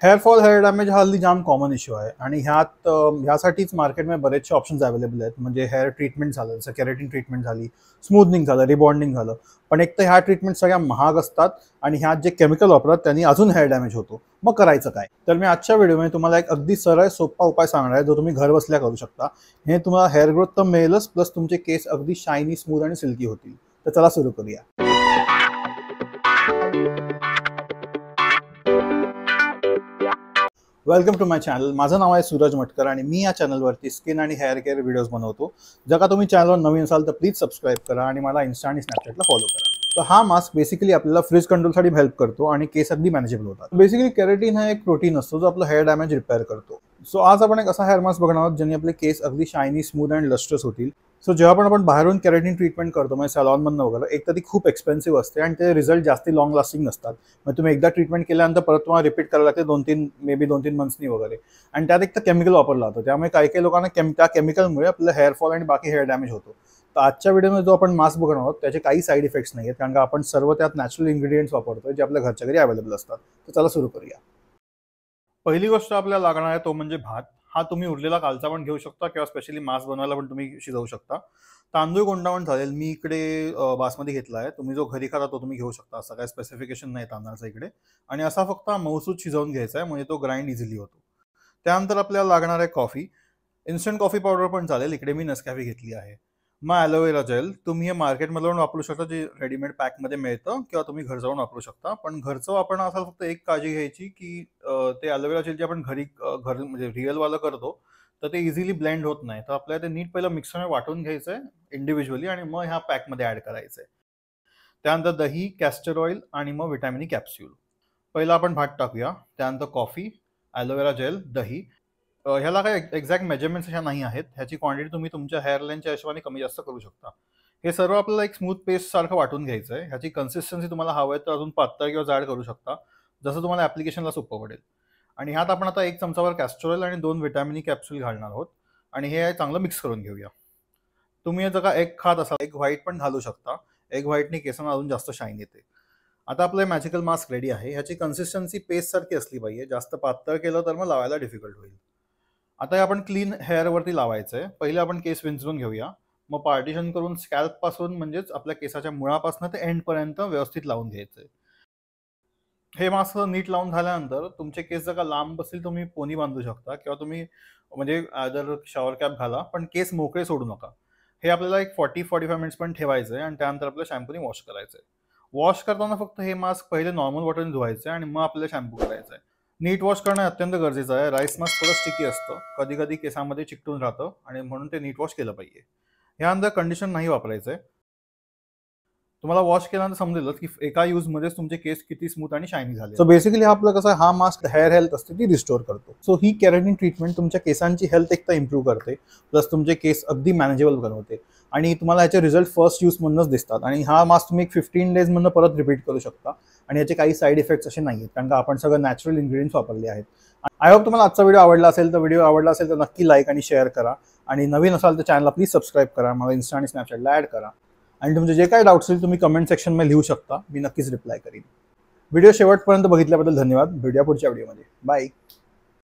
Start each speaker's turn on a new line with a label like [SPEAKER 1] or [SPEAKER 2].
[SPEAKER 1] Hair fall, hair damage हा हल्ली जाम common issue आहे आणि ह्यासाठीच मार्केटमध्ये बरेचसे ऑप्शन्स अवेलेबल आहेत. म्हणजे हेअर ट्रीटमेंट झालं, जसं केराटिन ट्रीटमेंट झाली, स्मूथनिंग झालं, रिबॉन्डिंग झालं. पण एक तर ह्या ट्रीटमेंट सगळ्या महाग असतात आणि ह्यात जे केमिकल वापरतात त्यांनी अजून हेअर डॅमेज होतो. मग करायचं काय? तर मी आजच्या व्हिडिओमध्ये तुम्हाला एक अगदी सरळ सोपा उपाय सांगणार आहे जो तुम्ही घर बसल्या करू शकता. हे तुम्हाला हेअर ग्रोथ तर मिळेलच, प्लस तुमचे केस अगदी शायनी, स्मूथ आणि सिल्की होतील. तर चला सुरू करूया. Welcome to my channel. माझं नाव आहे सूरज मटकर आणि मी या चॅनलवरती स्किन आणि हेअर केअर व्हिडिओज बनवतो. जर का तुम्ही चॅनलवर नवीन असाल तर प्लीज सबस्क्राईब करा आणि मला इन्स्टा आणि स्नॅपचॅटला फॉलो करा. तर हा मास्क बेसिकली आपल्याला फ्रीज कंट्रोलसाठी हेल्प करतो आणि केस अगदी मॅनेजेबल होतात. बेसिकली केराटिन हा एक प्रोटीन असतो जो आपलं हेअर डॅमेज रिपेअर करतो. सो आज आपण एक असा हेअर मास्क बघणार आहोत ज्याने आपले केस अगदी शायनी, स्मूथ आणि लस्ट्रस होतील. सो जेव्हा पण आपण बाहेरून केराटिन ट्रीटमेंट करतो म्हणजे सॅलॉनमधनं वगैरे, एक तर ती खूप एक्सपेन्सिव्ह असते आणि ते रिझल्ट जास्ती लॉंग लास्टिंग नसतात. मग तुम्ही एकदा ट्रीटमेंट केल्यानंतर परत तुम्हाला रिपीट करायला लागते 2-3 मंथ्सनी वगैरे. आणि त्यात एक तर केमिकल वापरला जातो, त्यामुळे काही काही लोकांना त्या केमिकलमुळे आपलं हेअरफॉल आणि बाकी हेअर डॅमेज होतो. तर आजच्या व्हिडिओमध्ये जो आपण मास्क बघणार आहोत त्याचे काही साईड इफेक्ट्स नाही आहेत, कारण का आपण सर्व त्यात नॅचरल इन्ग्रेडियंट्स वापरतोय जे आपल्या घरच्या घरी अवेलेबल असतात. तर चला सुरू करूया. पहिली गोष्ट आपल्याला लागणार आहे तो म्हणजे भात. हा तुम्ही उरलेला कालचा पण घेऊ शकता किंवा स्पेशली मास्क बनवायला पण तुम्ही शिजवू शकता. तांदूळ कोणता पण चालेल. मी इकडे बासमती घेतला आहे. तुम्ही जो घरी खाता तो तुम्ही घेऊ शकता. असं काय स्पेसिफिकेशन नाही तांदळाचा इकडे. आणि असा फक्त मऊसूद शिजवून घ्यायचा आहे म्हणजे तो ग्राइंड इझिली होतो. त्यानंतर आपल्याला लागणार आहे कॉफी. इन्स्टंट कॉफी पावडर पण चालेल. इकडे मी नेसकॅफे घेतली आहे. मग ॲलोवेरा जेल तुम्ही हे मार्केटमधून वापरू शकता, जे रेडीमेड पॅकमध्ये मिळतं, किंवा तुम्ही घर जाऊन वापरू शकता. पण घरचं वापरणं असाल फक्त एक काळजी घ्यायची की ते ॲलोवेरा जेल जे आपण घरी घर म्हणजे रिअलवालं करतो तर ते इझिली ब्लेंड होत नाही. तर आपल्याला ते नीट पहिलं मिक्सरमध्ये वाटून घ्यायचं आहे इंडिव्हिज्युअली आणि मग ह्या पॅकमध्ये ॲड करायचं आहे. त्यानंतर दही, कॅस्टर ऑइल आणि मग विटॅमिन ई कॅप्सूल. पहिला आपण भात टाकूया. त्यानंतर कॉफी, ॲलोवेरा जेल, दही. ह्याला काही एक्झॅक्ट मेजरमेंट्स अशा नाही आहेत. ह्याची क्वांटिटी तुम्ही तुमच्या हेअर लाईनच्या हिशोबाने कमी जास्त करू शकता. हे सर्व आपल्याला एक स्मूथ पेस्ट सारखं वाटून घ्यायचं आहे. ह्याची कन्सिस्टन्सी तुम्हाला हवं आहे तर अजून पातळ किंवा जाड करू शकता, जसं तुम्हाला ॲप्लिकेशनला सोपं पडेल. आणि ह्यात आपण आता 1 चमचाभर कॅस्टर ऑइल आणि 2 विटॅमिन ई कॅप्सूल घालणार आहोत आणि हे चांगलं मिक्स करून घेऊया. तुम्ही जर का एग खात असाल, एग व्हाईट पण घालू शकता. एग व्हाईटने केसांना अजून जास्त शाईन येते. आता आपलं मॅजिकल मास्क रेडी आहे. ह्याची कन्सिस्टन्सी पेस्ट सारखी असली पाहिजे. जास्त पातळ केलं तर मग लावायला डिफिकल्ट होईल. आता हे आपण क्लीन हेअरवरती लावायचं आहे. पहिले आपण केस विंचरून घेऊया. मग पार्टिशन करून स्कॅल्पपासून म्हणजेच आपल्या केसाच्या मुळापासून ते एंडपर्यंत व्यवस्थित लावून घ्यायचं आहे. हे मास्क नीट लावून झाल्यानंतर तुमचे केस जर का लांब असतील तुम्ही पोनी बांधू शकता किंवा तुम्ही म्हणजे आदर शॉवर कॅप घाला, पण केस मोकळे सोडू नका. हे आपल्याला एक 40-45 मिनिट्स पण ठेवायचं आहे आणि त्यानंतर आपल्या शॅम्पूने वॉश करायचं आहे. वॉश करताना फक्त हे मास्क पहिले नॉर्मल वॉटरने धुवायचं आहे आणि मग आपल्याला शॅम्पू करायचा आहे. नीट वॉश करणं अत्यंत गरजेचं आहे. राईस मास्क थोडं स्टिकी असतं, कधी कधी केसामध्ये चिकटून राहतं आणि म्हणून ते नीट वॉश केलं पाहिजे. ह्यानंतर कंडिशन नाही वापरायचं आहे. तुम्हाला वॉश केल्यानंतर समजेलच की एका यूजमध्येच तुमचे केस किती स्मूथ आणि शायनी झाले. सो बेसिकली आपलं कसं हा मास्क हेअर हेल्थ असते ती रिस्टोर करतो. सो ही केराटिन ट्रीटमेंट तुमच्या केसांची हेल्थ एक तर इम्प्रूव्ह करते, प्लस तुमचे केस अगदी मॅनेजेबल बनवते आणि तुम्हाला याचे रिझल्ट फर्स्ट यूजमधूनच दिसतात. आणि हा मास्क तुम्ही 15 डेजमधून परत रिपीट करू शकता आणि याचे काही साईड इफेक्ट्स असे नाही आहेत, कारण का आपण सगळं नॅचरल इन्ग्रेडियंट्स वापरले आहेत. आय होप तुम्हाला आजचा व्हिडिओ आवडला असेल. तर नक्की लाईक आणि शेअर करा आणि नवीन असाल तर चॅनलला प्लीज सबस्क्राईब करा. मला इन्स्टा आणि स्नॅपचॅटला ॲड करा आणि तुमचे जे काही डाऊट्स असतील तुम्ही कमेंट सेक्शनमध्ये लिहू शकता. मी नक्कीच रिप्लाय करीन. व्हिडिओ शेवटपर्यंत बघितल्याबद्दल धन्यवाद. भेटूया पुढच्या व्हिडिओमध्ये. बाय.